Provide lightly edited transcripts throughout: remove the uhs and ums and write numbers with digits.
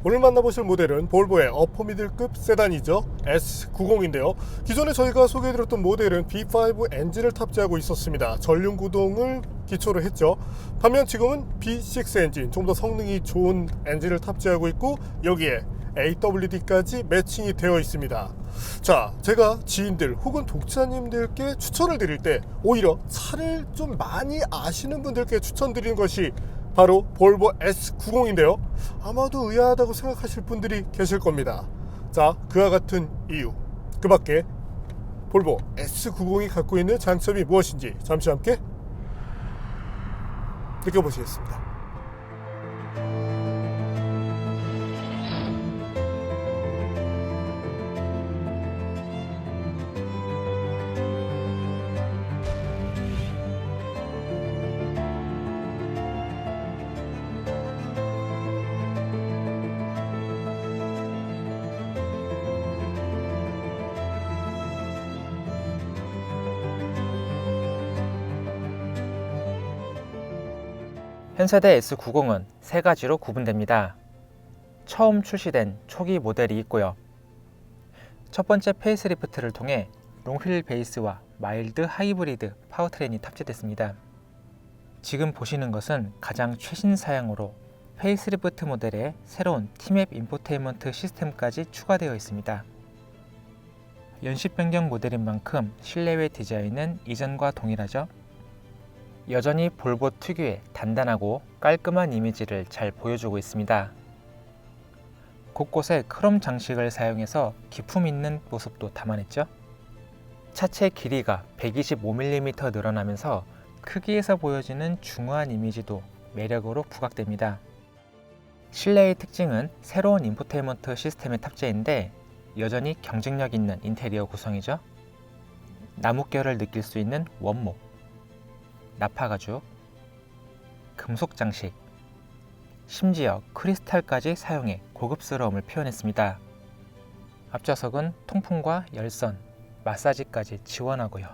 오늘 만나보실 모델은 볼보의 어퍼미들급 세단이죠. S90인데요. 기존에 저희가 소개해드렸던 모델은 B5 엔진을 탑재하고 있었습니다. 전륜 구동을 기초로 했죠. 반면 지금은 B6 엔진, 좀 더 성능이 좋은 엔진을 탑재하고 있고 여기에 AWD까지 매칭이 되어 있습니다. 자, 제가 지인들 혹은 독자님들께 추천을 드릴 때 오히려 차를 좀 많이 아시는 분들께 추천드리는 것이 바로 볼보 S90인데요. 아마도 의아하다고 생각하실 분들이 계실 겁니다. 자, 그와 같은 이유, 그 밖에 볼보 S90이 갖고 있는 장점이 무엇인지 잠시 함께 느껴보시겠습니다. 현세대 S90은 세 가지로 구분됩니다. 처음 출시된 초기 모델이 있고요. 첫 번째 페이스리프트를 통해 롱휠 베이스와 마일드 하이브리드 파워트레인이 탑재됐습니다. 지금 보시는 것은 가장 최신 사양으로 페이스리프트 모델에 새로운 티맵 인포테인먼트 시스템까지 추가되어 있습니다. 연식 변경 모델인 만큼 실내외 디자인은 이전과 동일하죠. 여전히 볼보 특유의 단단하고 깔끔한 이미지를 잘 보여주고 있습니다. 곳곳에 크롬 장식을 사용해서 기품 있는 모습도 담아냈죠. 차체 길이가 125mm 늘어나면서 크기에서 보여지는 중후한 이미지도 매력으로 부각됩니다. 실내의 특징은 새로운 인포테인먼트 시스템의 탑재인데 여전히 경쟁력 있는 인테리어 구성이죠. 나뭇결을 느낄 수 있는 원목, 나파가죽, 금속 장식, 심지어 크리스탈까지 사용해 고급스러움을 표현했습니다. 앞좌석은 통풍과 열선, 마사지까지 지원하고요.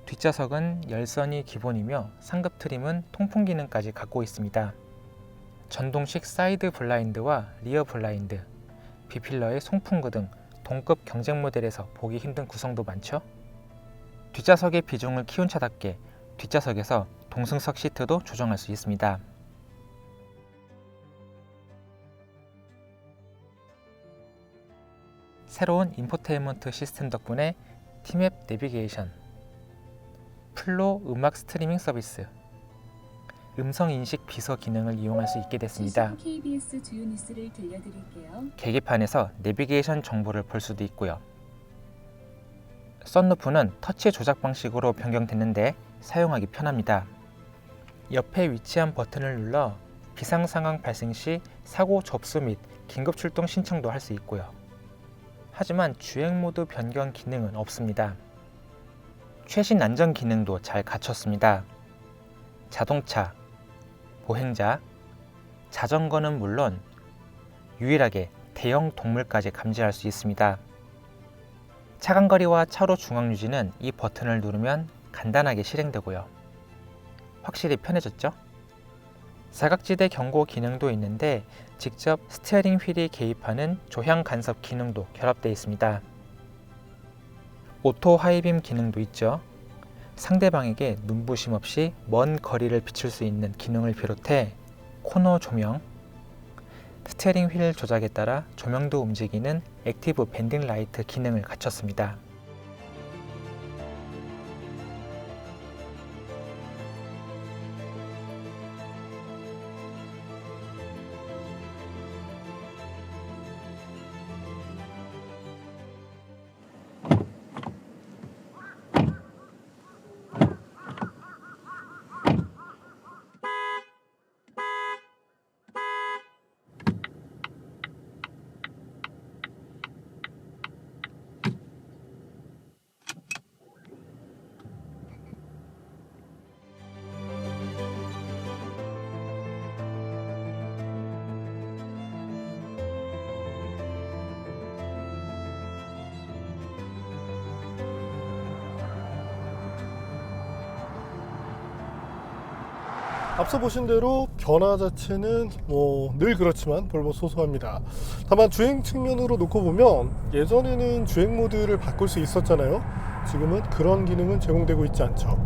뒷좌석은 열선이 기본이며 상급 트림은 통풍 기능까지 갖고 있습니다. 전동식 사이드 블라인드와 리어 블라인드, B필러의 송풍구 등 동급 경쟁 모델에서 보기 힘든 구성도 많죠. 뒷좌석의 비중을 키운 차답게 뒷좌석에서 동승석 시트도 조정할 수 있습니다. 새로운 인포테인먼트 시스템 덕분에 티맵 내비게이션, 플로 음악 스트리밍 서비스, 음성 인식 비서 기능을 이용할 수 있게 됐습니다. KBS 주요 뉴스를 들려드릴게요. 계기판에서 내비게이션 정보를 볼 수도 있고요. 썬루프는 터치 조작 방식으로 변경됐는데 사용하기 편합니다. 옆에 위치한 버튼을 눌러 비상 상황 발생 시 사고 접수 및 긴급 출동 신청도 할 수 있고요. 하지만 주행 모드 변경 기능은 없습니다. 최신 안전 기능도 잘 갖췄습니다. 자동차, 보행자, 자전거는 물론 유일하게 대형 동물까지 감지할 수 있습니다. 차간거리와 차로 중앙 유지는 이 버튼을 누르면 간단하게 실행되고요. 확실히 편해졌죠? 사각지대 경고 기능도 있는데 직접 스티어링 휠이 개입하는 조향 간섭 기능도 결합되어 있습니다. 오토 하이빔 기능도 있죠. 상대방에게 눈부심 없이 먼 거리를 비출 수 있는 기능을 비롯해 코너 조명, 스티어링 휠 조작에 따라 조명도 움직이는 액티브 밴딩 라이트 기능을 갖췄습니다. 앞서 보신 대로 변화 자체는 뭐 늘 그렇지만 볼보 소소합니다. 다만 주행 측면으로 놓고 보면 예전에는 주행 모드를 바꿀 수 있었잖아요. 지금은 그런 기능은 제공되고 있지 않죠.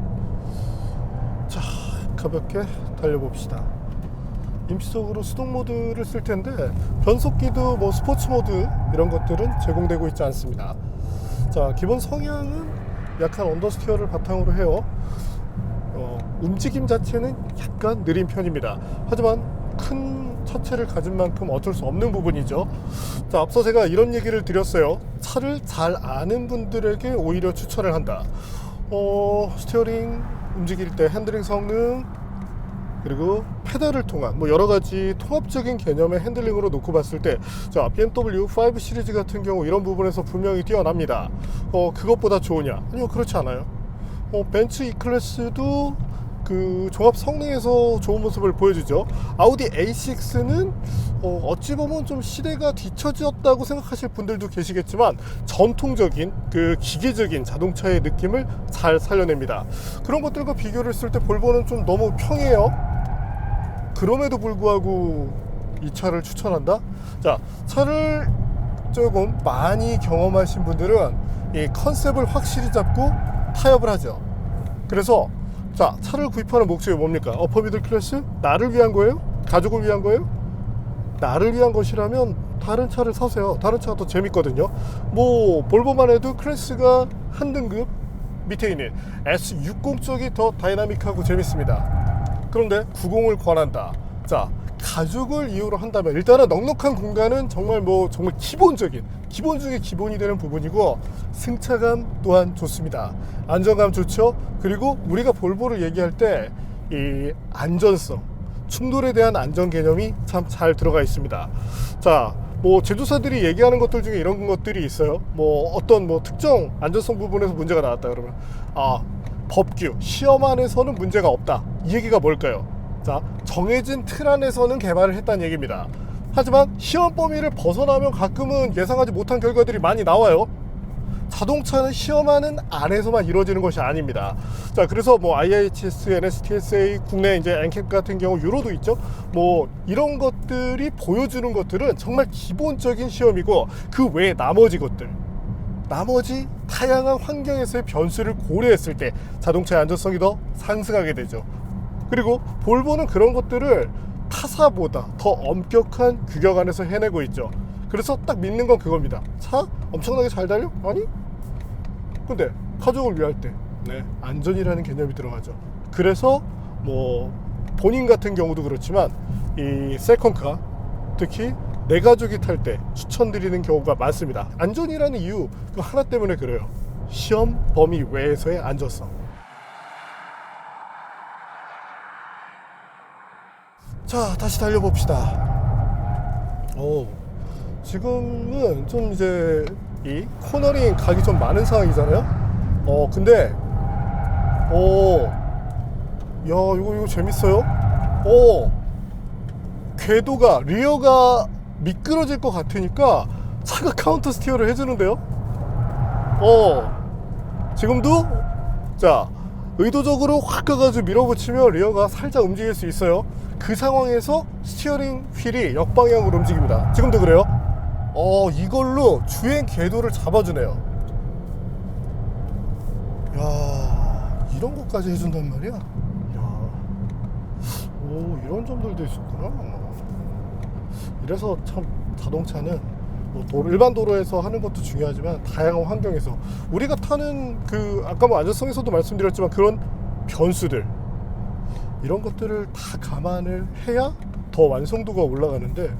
자, 가볍게 달려봅시다. 임시적으로 수동 모드를 쓸 텐데 변속기도 뭐 스포츠 모드 이런 것들은 제공되고 있지 않습니다. 자, 기본 성향은 약한 언더스티어를 바탕으로 해요. 움직임 자체는 약간 느린 편입니다. 하지만 큰 차체를 가진 만큼 어쩔 수 없는 부분이죠. 자, 앞서 제가 이런 얘기를 드렸어요. 차를 잘 아는 분들에게 오히려 추천을 한다. 스티어링 움직일 때 핸들링 성능, 그리고 페달을 통한 뭐 여러 가지 통합적인 개념의 핸들링으로 놓고 봤을 때, 자, BMW 5 시리즈 같은 경우 이런 부분에서 분명히 뛰어납니다. 그것보다 좋으냐? 아니요, 그렇지 않아요. 벤츠 E클래스도 그 종합 성능에서 좋은 모습을 보여주죠. 아우디 A6는 어찌 보면 좀 시대가 뒤처졌다고 생각하실 분들도 계시겠지만 전통적인 그 기계적인 자동차의 느낌을 잘 살려냅니다. 그런 것들과 비교를 했을 때 볼보는 좀 너무 평해요. 그럼에도 불구하고 이 차를 추천한다? 자, 차를 조금 많이 경험하신 분들은 이 컨셉을 확실히 잡고 타협을 하죠. 그래서 자, 차를 구입하는 목적이 뭡니까? 어퍼미들 클래스? 나를 위한 거예요? 가족을 위한 거예요? 나를 위한 것이라면 다른 차를 사세요. 다른 차가 더 재밌거든요. 뭐 볼보만 해도 클래스가 한 등급 밑에 있는 S60 쪽이 더 다이나믹하고 재밌습니다. 그런데 90을 권한다. 자, 가족을 이유로 한다면 일단은 넉넉한 공간은 정말 기본 중에 기본이 되는 부분이고, 승차감 또한 좋습니다. 안정감 좋죠. 그리고 우리가 볼보를 얘기할 때 이 안전성, 충돌에 대한 안전 개념이 참 잘 들어가 있습니다. 자, 뭐 제조사들이 얘기하는 것들 중에 이런 것들이 있어요. 뭐 어떤 특정 안전성 부분에서 문제가 나왔다 그러면 법규, 시험 안에서는 문제가 없다, 이 얘기가 뭘까요? 자, 정해진 틀 안에서는 개발을 했다는 얘기입니다. 하지만 시험 범위를 벗어나면 가끔은 예상하지 못한 결과들이 많이 나와요. 자동차는 시험하는 안에서만 이루어지는 것이 아닙니다. 자, 그래서 뭐 IIHS, NSTSA, 국내 이제 NCAP 같은 경우 유로도 있죠. 뭐 이런 것들이 보여주는 것들은 정말 기본적인 시험이고, 그 외에 나머지 다양한 환경에서의 변수를 고려했을 때 자동차의 안전성이 더 상승하게 되죠. 그리고 볼보는 그런 것들을 타사보다 더 엄격한 규격 안에서 해내고 있죠. 그래서 딱 믿는 건 그겁니다. 차 엄청나게 잘 달려? 아니? 근데 가족을 위할 때 안전이라는 개념이 들어가죠. 그래서 뭐 본인 같은 경우도 그렇지만 이 세컨카, 특히 내 가족이 탈 때 추천드리는 경우가 많습니다. 안전이라는 이유 그 하나 때문에 그래요. 시험 범위 외에서의 안전성. 자, 다시 달려봅시다. 지금은 좀 이제 이 코너링 각이 좀 많은 상황이잖아요. 근데 이거 재밌어요. 궤도가, 리어가 미끄러질 것 같으니까 차가 카운터 스티어를 해주는데요. 지금도 자, 의도적으로 확 가가지고 밀어붙이면 리어가 살짝 움직일 수 있어요. 그 상황에서 스티어링 휠이 역방향으로 움직입니다. 지금도 그래요. 이걸로 주행 궤도를 잡아주네요. 야, 이런 것까지 해준단 말이야. 이런 점들도 있었구나. 이래서 참 자동차는 일반 도로에서 하는 것도 중요하지만 다양한 환경에서 우리가 타는 아까 안전성에서도 말씀드렸지만 그런 변수들, 이런 것들을 다 감안을 해야 더 완성도가 올라가는데,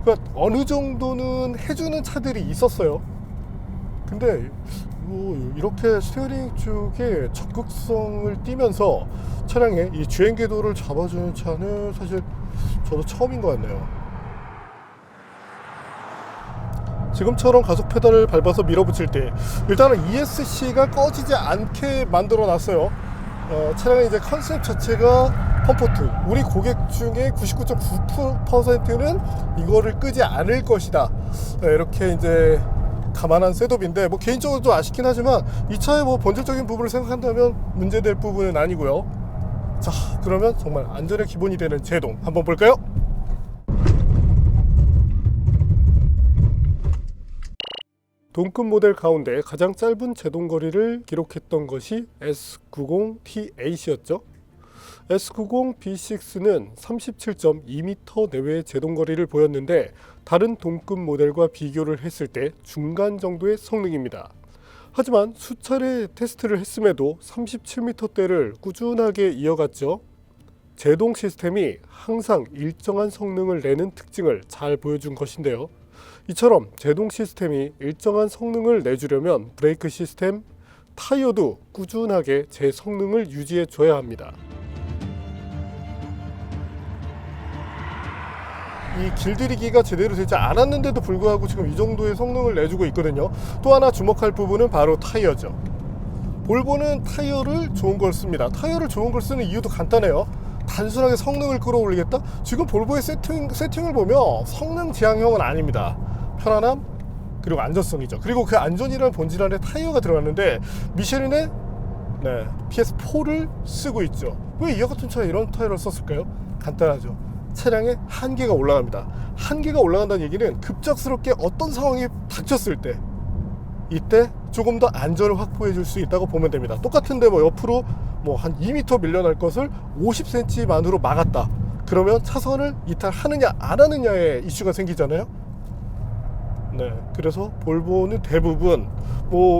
그러니까 어느 정도는 해주는 차들이 있었어요. 근데 이렇게 스티어링 쪽에 적극성을 띠면서 차량의 이 주행 궤도를 잡아주는 차는 사실 저도 처음인 것 같네요. 지금처럼 가속 페달을 밟아서 밀어붙일 때 일단은 ESC가 꺼지지 않게 만들어 놨어요. 차량의 이제 컨셉 자체가 컴포트, 우리 고객 중에 99.9%는 이거를 끄지 않을 것이다, 이렇게 이제 감안한 셋업인데, 개인적으로 좀 아쉽긴 하지만 이 차의 본질적인 부분을 생각한다면 문제될 부분은 아니고요. 자, 그러면 정말 안전의 기본이 되는 제동 한번 볼까요? 동급 모델 가운데 가장 짧은 제동거리를 기록했던 것이 S90T8이었죠. S90B6는 37.2m 내외의 제동거리를 보였는데 다른 동급 모델과 비교를 했을 때 중간 정도의 성능입니다. 하지만 수차례 테스트를 했음에도 37m대를 꾸준하게 이어갔죠. 제동 시스템이 항상 일정한 성능을 내는 특징을 잘 보여준 것인데요. 이처럼 제동 시스템이 일정한 성능을 내주려면 브레이크 시스템, 타이어도 꾸준하게 제 성능을 유지해 줘야 합니다. 이 길들이기가 제대로 되지 않았는데도 불구하고 지금 이 정도의 성능을 내주고 있거든요. 또 하나 주목할 부분은 바로 타이어죠. 볼보는 타이어를 좋은 걸 씁니다. 타이어를 좋은 걸 쓰는 이유도 간단해요. 단순하게 성능을 끌어올리겠다? 지금 볼보의 세팅을 보면 성능 지향형은 아닙니다. 편안함 그리고 안전성이죠. 그리고 그 안전이라는 본질 안에 타이어가 들어갔는데 미쉐린의 PS4를 쓰고 있죠. 왜 이와 같은 차에 이런 타이어를 썼을까요? 간단하죠. 차량의 한계가 올라갑니다. 한계가 올라간다는 얘기는 급작스럽게 어떤 상황이 닥쳤을 때 이때 조금 더 안전을 확보해 줄 수 있다고 보면 됩니다. 똑같은데 옆으로 한 2m 밀려날 것을 50cm만으로 막았다. 그러면 차선을 이탈하느냐 안 하느냐의 이슈가 생기잖아요. 그래서 볼보는 대부분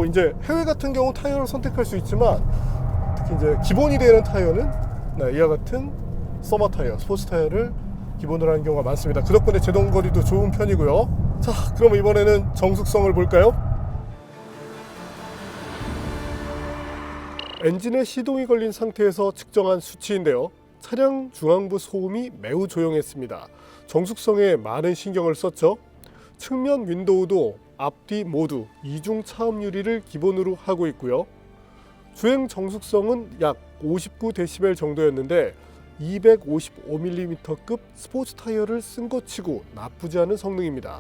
이제 해외 같은 경우 타이어를 선택할 수 있지만 특히 이제 기본이 되는 타이어는 이와 같은 서머 타이어, 스포츠 타이어를 기본으로 하는 경우가 많습니다. 그 덕분에 제동거리도 좋은 편이고요. 자, 그럼 이번에는 정숙성을 볼까요? 엔진에 시동이 걸린 상태에서 측정한 수치인데요. 차량 중앙부 소음이 매우 조용했습니다. 정숙성에 많은 신경을 썼죠. 측면 윈도우도 앞뒤 모두 이중 차음 유리를 기본으로 하고 있고요. 주행 정숙성은 약 59dB 정도였는데 255mm급 스포츠 타이어를 쓴 것 치고 나쁘지 않은 성능입니다.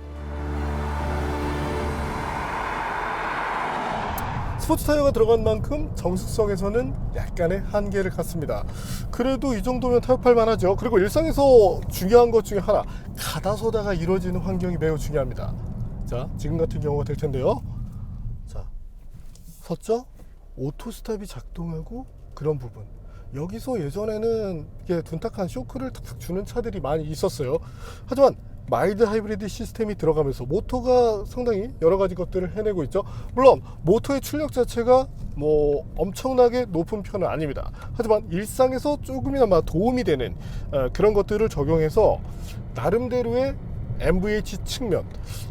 스포츠 타이어가 들어간 만큼 정숙성에서는 약간의 한계를 갖습니다. 그래도 이 정도면 타협할 만하죠. 그리고 일상에서 중요한 것 중에 하나, 가다서다가 이루어지는 환경이 매우 중요합니다. 자, 지금 같은 경우가 될 텐데요. 자, 섰죠? 오토 스탑이 작동하고 그런 부분. 여기서 예전에는 이게 둔탁한 쇼크를 탁탁 주는 차들이 많이 있었어요. 하지만 마일드 하이브리드 시스템이 들어가면서 모터가 상당히 여러 가지 것들을 해내고 있죠. 물론 모터의 출력 자체가 엄청나게 높은 편은 아닙니다. 하지만 일상에서 조금이나마 도움이 되는 그런 것들을 적용해서 나름대로의 MVH 측면,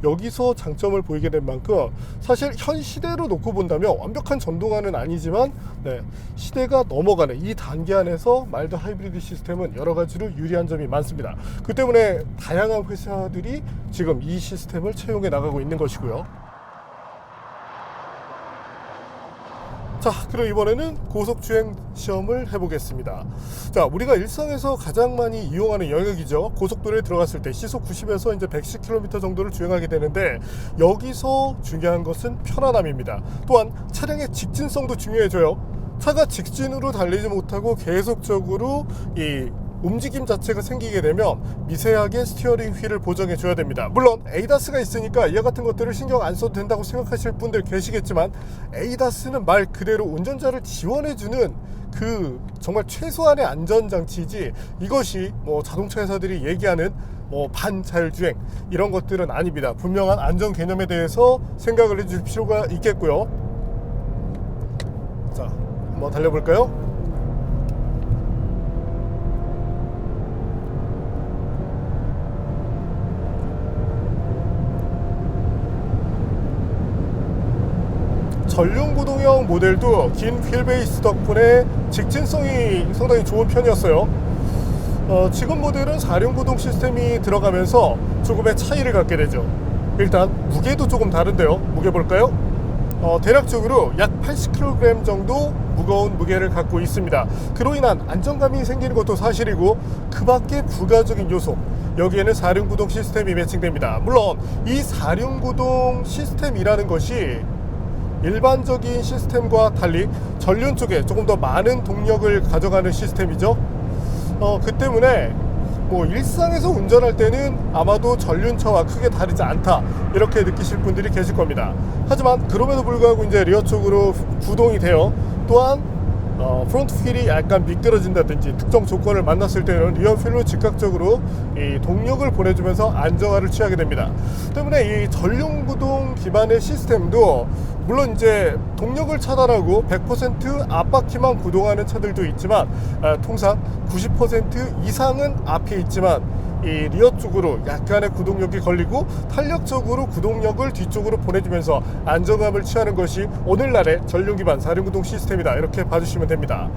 여기서 장점을 보이게 된 만큼 사실 현 시대로 놓고 본다면 완벽한 전동화는 아니지만 시대가 넘어가는 이 단계 안에서 마일드 하이브리드 시스템은 여러 가지로 유리한 점이 많습니다. 그 때문에 다양한 회사들이 지금 이 시스템을 채용해 나가고 있는 것이고요. 자, 그럼 이번에는 고속주행 시험을 해보겠습니다. 자, 우리가 일상에서 가장 많이 이용하는 영역이죠. 고속도로에 들어갔을 때 시속 90에서 이제 110km 정도를 주행하게 되는데 여기서 중요한 것은 편안함입니다. 또한 차량의 직진성도 중요해져요. 차가 직진으로 달리지 못하고 계속적으로 이 움직임 자체가 생기게 되면 미세하게 스티어링 휠을 보정해 줘야 됩니다. 물론 에이다스가 있으니까 이와 같은 것들을 신경 안 써도 된다고 생각하실 분들 계시겠지만 에이다스는 말 그대로 운전자를 지원해 주는 그 정말 최소한의 안전장치이지 이것이 자동차 회사들이 얘기하는 반자율주행 이런 것들은 아닙니다. 분명한 안전 개념에 대해서 생각을 해줄 필요가 있겠고요. 자, 한번 달려볼까요? 전륜구동형 모델도 긴 휠베이스 덕분에 직진성이 상당히 좋은 편이었어요. 지금 모델은 4륜구동 시스템이 들어가면서 조금의 차이를 갖게 되죠. 일단 무게도 조금 다른데요. 무게 볼까요? 대략적으로 약 80kg 정도 무거운 무게를 갖고 있습니다. 그로 인한 안정감이 생기는 것도 사실이고 그 밖에 부가적인 요소, 여기에는 4륜구동 시스템이 매칭됩니다. 물론 이 4륜구동 시스템이라는 것이 일반적인 시스템과 달리 전륜 쪽에 조금 더 많은 동력을 가져가는 시스템이죠. 그 때문에 뭐 일상에서 운전할 때는 아마도 전륜차와 크게 다르지 않다 이렇게 느끼실 분들이 계실 겁니다. 하지만 그럼에도 불구하고 이제 리어 쪽으로 구동이 돼요. 또한 프론트 휠이 약간 미끄러진다든지 특정 조건을 만났을 때는 리어 휠로 즉각적으로 이 동력을 보내주면서 안정화를 취하게 됩니다. 때문에 이 전륜 구동 기반의 시스템도 물론 이제 동력을 차단하고 100% 앞바퀴만 구동하는 차들도 있지만 통상 90% 이상은 앞에 있지만 이 리어 쪽으로 약간의 구동력이 걸리고 탄력적으로 구동력을 뒤쪽으로 보내주면서 안정감을 취하는 것이 오늘날의 전륜 기반 4륜 구동 시스템이다 이렇게 봐주시면 됩니다.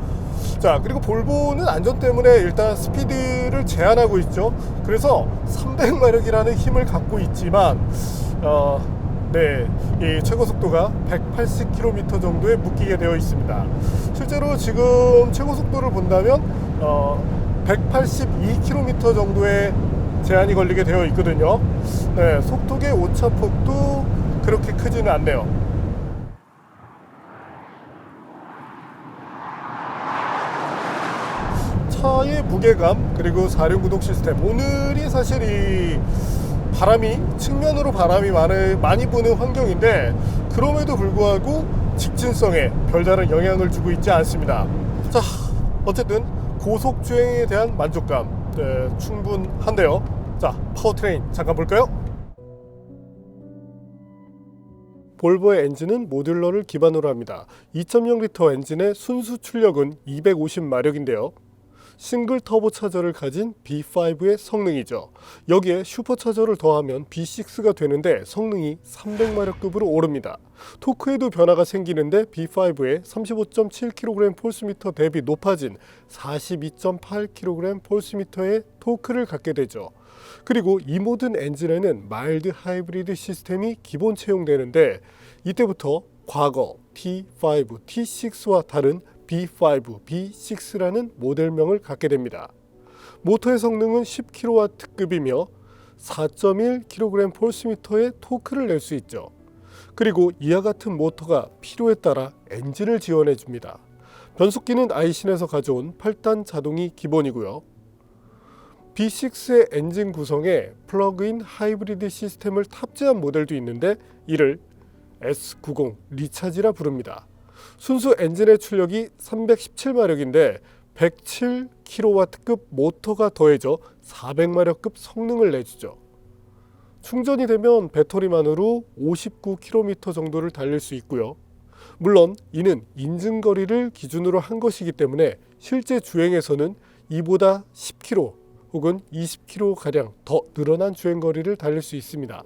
자, 그리고 볼보는 안전 때문에 일단 스피드를 제한하고 있죠. 그래서 300마력이라는 힘을 갖고 있지만 네, 이 최고 속도가 180km 정도에 묶이게 되어 있습니다. 실제로 지금 최고 속도를 본다면 182km 정도의 제한이 걸리게 되어 있거든요. 네, 속도의 오차폭도 그렇게 크지는 않네요. 차의 무게감 그리고 4륜 구동 시스템, 오늘이 사실 이 바람이 측면으로 바람이 많이 부는 환경인데 그럼에도 불구하고 직진성에 별다른 영향을 주고 있지 않습니다. 자, 어쨌든 고속 주행에 대한 만족감 충분한데요. 자, 파워트레인 잠깐 볼까요? 볼보의 엔진은 모듈러를 기반으로 합니다. 2.0L 엔진의 순수 출력은 250마력인데요. 싱글 터보 차저를 가진 B5의 성능이죠. 여기에 슈퍼차저를 더하면 B6가 되는데 성능이 300마력급으로 오릅니다. 토크에도 변화가 생기는데 B5의 35.7kg/ms 대비 높아진 42.8kg/ms의 토크를 갖게 되죠. 그리고 이 모든 엔진에는 마일드 하이브리드 시스템이 기본 채용되는데 이때부터 과거 T5, T6와 다른 B5, B6라는 모델명을 갖게 됩니다. 모터의 성능은 10kW급이며 4.1kg/m의 토크를 낼 수 있죠. 그리고 이와 같은 모터가 필요에 따라 엔진을 지원해 줍니다. 변속기는 아이신에서 가져온 8단 자동이 기본이고요. B6의 엔진 구성에 플러그인 하이브리드 시스템을 탑재한 모델도 있는데 이를 S90 리차지라 부릅니다. 순수 엔진의 출력이 317마력인데 107kW급 모터가 더해져 400마력급 성능을 내주죠. 충전이 되면 배터리만으로 59km 정도를 달릴 수 있고요. 물론 이는 인증거리를 기준으로 한 것이기 때문에 실제 주행에서는 이보다 10km 혹은 20km가량 더 늘어난 주행거리를 달릴 수 있습니다.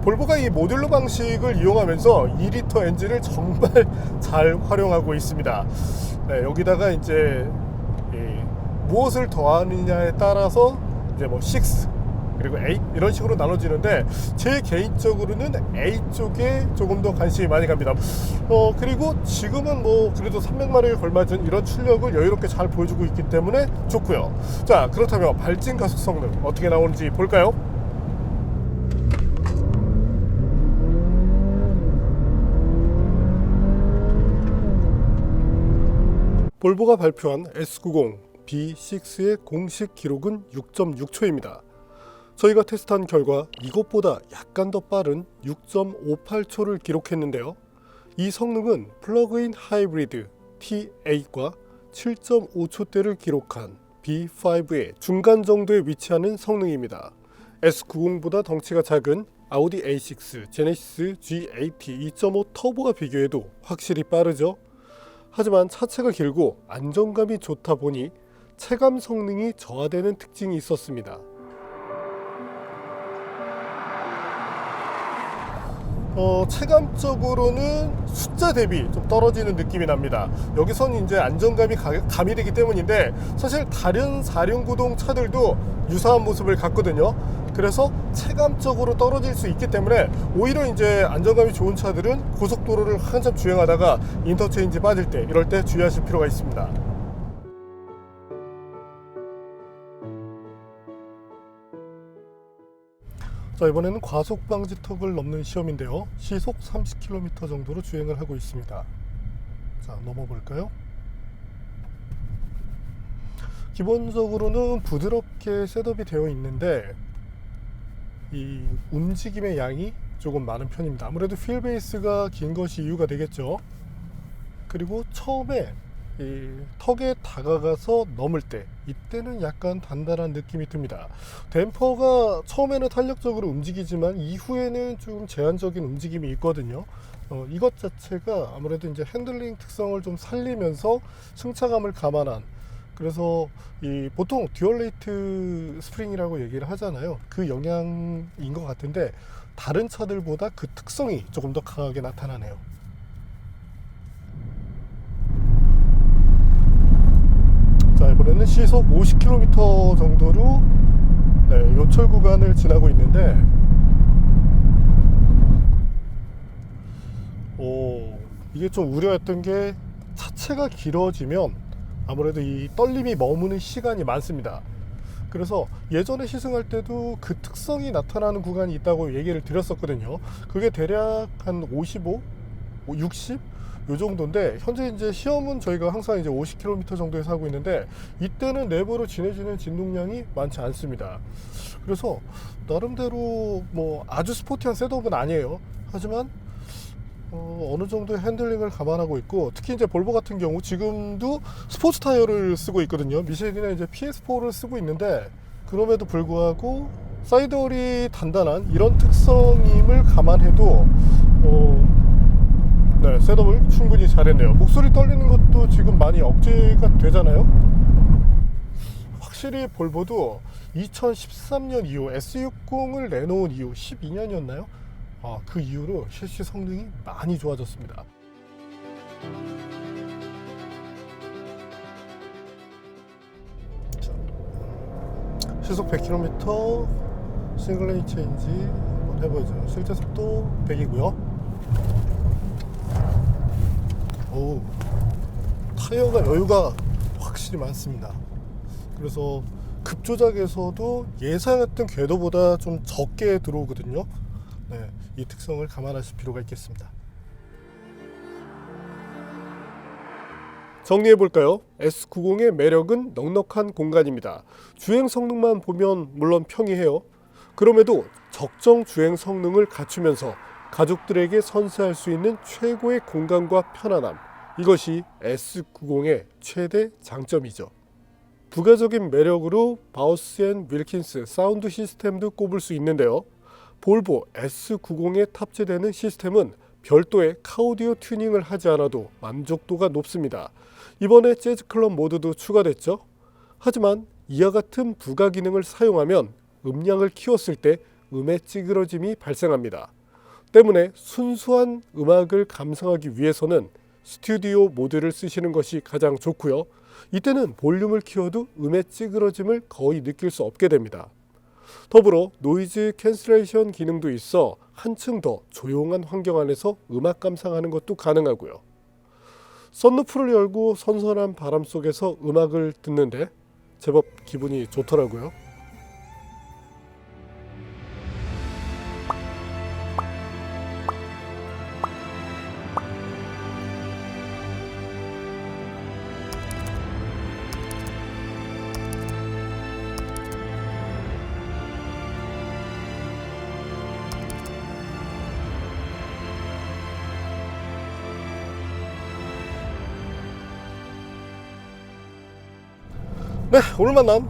볼보가 이 모듈러 방식을 이용하면서 2리터 엔진을 정말 잘 활용하고 있습니다. 네, 여기다가 이제 무엇을 더하느냐에 따라서 이제 뭐 6 그리고 8 이런 식으로 나눠지는데 제 개인적으로는 A 쪽에 조금 더 관심이 많이 갑니다. 그리고 지금은 뭐 그래도 300마력에 걸맞은 이런 출력을 여유롭게 잘 보여주고 있기 때문에 좋고요. 자, 그렇다면 발진 가속 성능 어떻게 나오는지 볼까요? 볼보가 발표한 S90 B6의 공식 기록은 6.6초입니다. 저희가 테스트한 결과 이것보다 약간 더 빠른 6.58초를 기록했는데요. 이 성능은 플러그인 하이브리드 T8과 7.5초대를 기록한 B5의 중간 정도에 위치하는 성능입니다. S90보다 덩치가 작은 아우디 A6, 제네시스 G8 2.5 터보가 비교해도 확실히 빠르죠. 하지만 차체가 길고 안정감이 좋다 보니 체감 성능이 저하되는 특징이 있었습니다. 체감적으로는 숫자 대비 좀 떨어지는 느낌이 납니다. 여기서는 이제 안정감이 가미되기 때문인데, 사실 다른 4륜구동 차들도 유사한 모습을 갖거든요. 그래서 체감적으로 떨어질 수 있기 때문에 오히려 이제 안정감이 좋은 차들은 고속도로를 한참 주행하다가 인터체인지 빠질 때, 이럴 때 주의하실 필요가 있습니다. 자, 이번에는 과속 방지턱을 넘는 시험인데요. 시속 30km 정도로 주행을 하고 있습니다. 자, 넘어볼까요? 기본적으로는 부드럽게 셋업이 되어 있는데 이 움직임의 양이 조금 많은 편입니다. 아무래도 휠 베이스가 긴 것이 이유가 되겠죠. 그리고 처음에 이 턱에 다가가서 넘을 때, 이때는 약간 단단한 느낌이 듭니다. 댐퍼가 처음에는 탄력적으로 움직이지만 이후에는 좀 제한적인 움직임이 있거든요. 이것 자체가 아무래도 이제 핸들링 특성을 좀 살리면서 승차감을 감안한, 그래서 이 보통 듀얼레이트 스프링이라고 얘기를 하잖아요. 그 영향인 것 같은데 다른 차들보다 그 특성이 조금 더 강하게 나타나네요. 자, 이번에는 시속 50km 정도로 요철 구간을 지나고 있는데, 이게 좀 우려했던 게 차체가 길어지면 아무래도 이 떨림이 머무는 시간이 많습니다. 그래서 예전에 시승할 때도 그 특성이 나타나는 구간이 있다고 얘기를 드렸었거든요. 그게 대략 한 55, 60? 요 정도인데, 현재 이제 시험은 저희가 항상 이제 50km 정도에서 하고 있는데, 이때는 내부로 지내지는 진동량이 많지 않습니다. 그래서 나름대로 뭐 아주 스포티한 셋업은 아니에요. 하지만 어느 정도의 핸들링을 감안하고 있고, 특히 이제 볼보 같은 경우 지금도 스포츠 타이어를 쓰고 있거든요. 미쉐린의 이제 PS4를 쓰고 있는데, 그럼에도 불구하고 사이드홀이 단단한 이런 특성임을 감안해도 셋업을 충분히 잘했네요. 목소리 떨리는 것도 지금 많이 억제가 되잖아요. 확실히 볼보도 2013년 이후 S60을 내놓은 이후 12년이었나요? 그 이후로 셰시 성능이 많이 좋아졌습니다. 자, 시속 100km 싱글레인 체인지 한번 해보죠. 실제 속도 100이고요. 오, 타이어가 여유가 확실히 많습니다. 그래서 급조작에서도 예상했던 궤도보다 좀 적게 들어오거든요. 이 특성을 감안하실 필요가 있겠습니다. 정리해볼까요? S90의 매력은 넉넉한 공간입니다. 주행 성능만 보면 물론 평이해요. 그럼에도 적정 주행 성능을 갖추면서 가족들에게 선사할 수 있는 최고의 공간과 편안함, 이것이 S90의 최대 장점이죠. 부가적인 매력으로 바우스 앤 윌킨스 사운드 시스템도 꼽을 수 있는데요. 볼보 S90에 탑재되는 시스템은 별도의 카오디오 튜닝을 하지 않아도 만족도가 높습니다. 이번에 재즈 클럽 모드도 추가됐죠. 하지만 이와 같은 부가 기능을 사용하면 음량을 키웠을 때 음의 찌그러짐이 발생합니다. 때문에 순수한 음악을 감상하기 위해서는 스튜디오 모드를 쓰시는 것이 가장 좋고요. 이때는 볼륨을 키워도 음의 찌그러짐을 거의 느낄 수 없게 됩니다. 더불어 노이즈 캔슬레이션 기능도 있어 한층 더 조용한 환경 안에서 음악 감상하는 것도 가능하고요. 썬루프를 열고 선선한 바람 속에서 음악을 듣는데 제법 기분이 좋더라고요. 네, 오늘 만난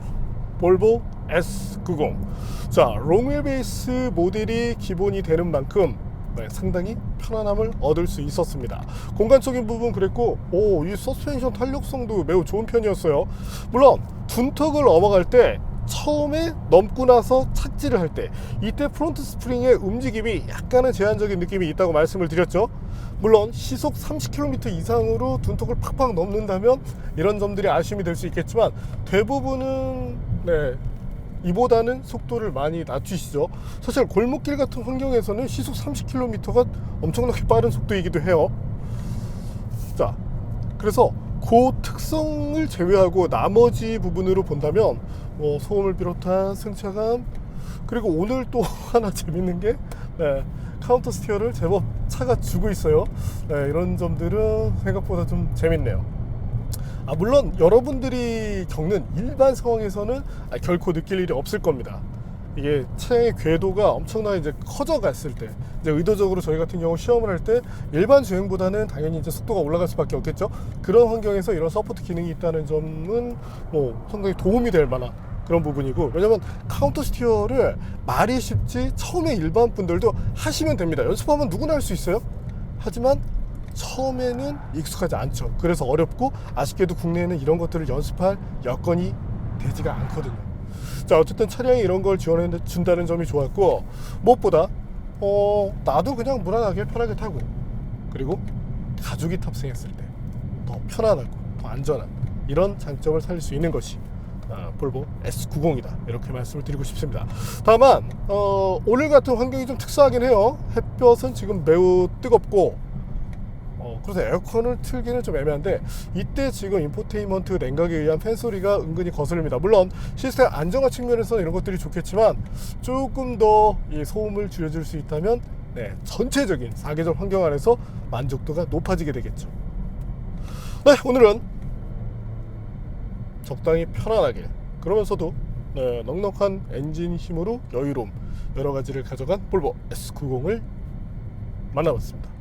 볼보 S90. 자, 롱휠 베이스 모델이 기본이 되는 만큼 상당히 편안함을 얻을 수 있었습니다. 공간적인 부분 그랬고, 이 서스펜션 탄력성도 매우 좋은 편이었어요. 물론 둔턱을 넘어갈 때 처음에 넘고 나서 착지를 할 때 이때 프론트 스프링의 움직임이 약간은 제한적인 느낌이 있다고 말씀을 드렸죠. 물론 시속 30km 이상으로 둔턱을 팍팍 넘는다면 이런 점들이 아쉬움이 될 수 있겠지만 대부분은 이보다는 속도를 많이 낮추시죠. 사실 골목길 같은 환경에서는 시속 30km가 엄청나게 빠른 속도이기도 해요. 자, 그래서 그 특성을 제외하고 나머지 부분으로 본다면 소음을 비롯한 승차감, 그리고 오늘 또 하나 재밌는 게 카운터 스티어를 제법 차가 주고 있어요. 이런 점들은 생각보다 좀 재밌네요. 물론 여러분들이 겪는 일반 상황에서는 결코 느낄 일이 없을 겁니다. 이게 차량의 궤도가 엄청나게 이제 커져갔을 때, 이제 의도적으로 저희 같은 경우 시험을 할 때 일반 주행보다는 당연히 이제 속도가 올라갈 수밖에 없겠죠. 그런 환경에서 이런 서포트 기능이 있다는 점은 상당히 도움이 될 만한 그런 부분이고, 왜냐면 카운터 스티어를 말이 쉽지 처음에 일반 분들도 하시면 됩니다. 연습하면 누구나 할 수 있어요. 하지만 처음에는 익숙하지 않죠. 그래서 어렵고, 아쉽게도 국내에는 이런 것들을 연습할 여건이 되지가 않거든요. 자, 어쨌든 차량이 이런 걸 지원해 준다는 점이 좋았고, 무엇보다 나도 그냥 무난하게 편하게 타고, 그리고 가족이 탑승했을 때 더 편안하고 더 안전한 이런 장점을 살릴 수 있는 것이 볼보 S90이다, 이렇게 말씀을 드리고 싶습니다. 다만 오늘 같은 환경이 좀 특수하긴 해요. 햇볕은 지금 매우 뜨겁고, 그래서 에어컨을 틀기는 좀 애매한데, 이때 지금 인포테인먼트 냉각에 의한 팬 소리가 은근히 거슬립니다. 물론 시스템 안정화 측면에서는 이런 것들이 좋겠지만, 조금 더 이 소음을 줄여줄 수 있다면 전체적인 사계절 환경 안에서 만족도가 높아지게 되겠죠. 오늘은 적당히 편안하게, 그러면서도 넉넉한 엔진 힘으로 여유로움, 여러 가지를 가져간 볼보 S90을 만나봤습니다.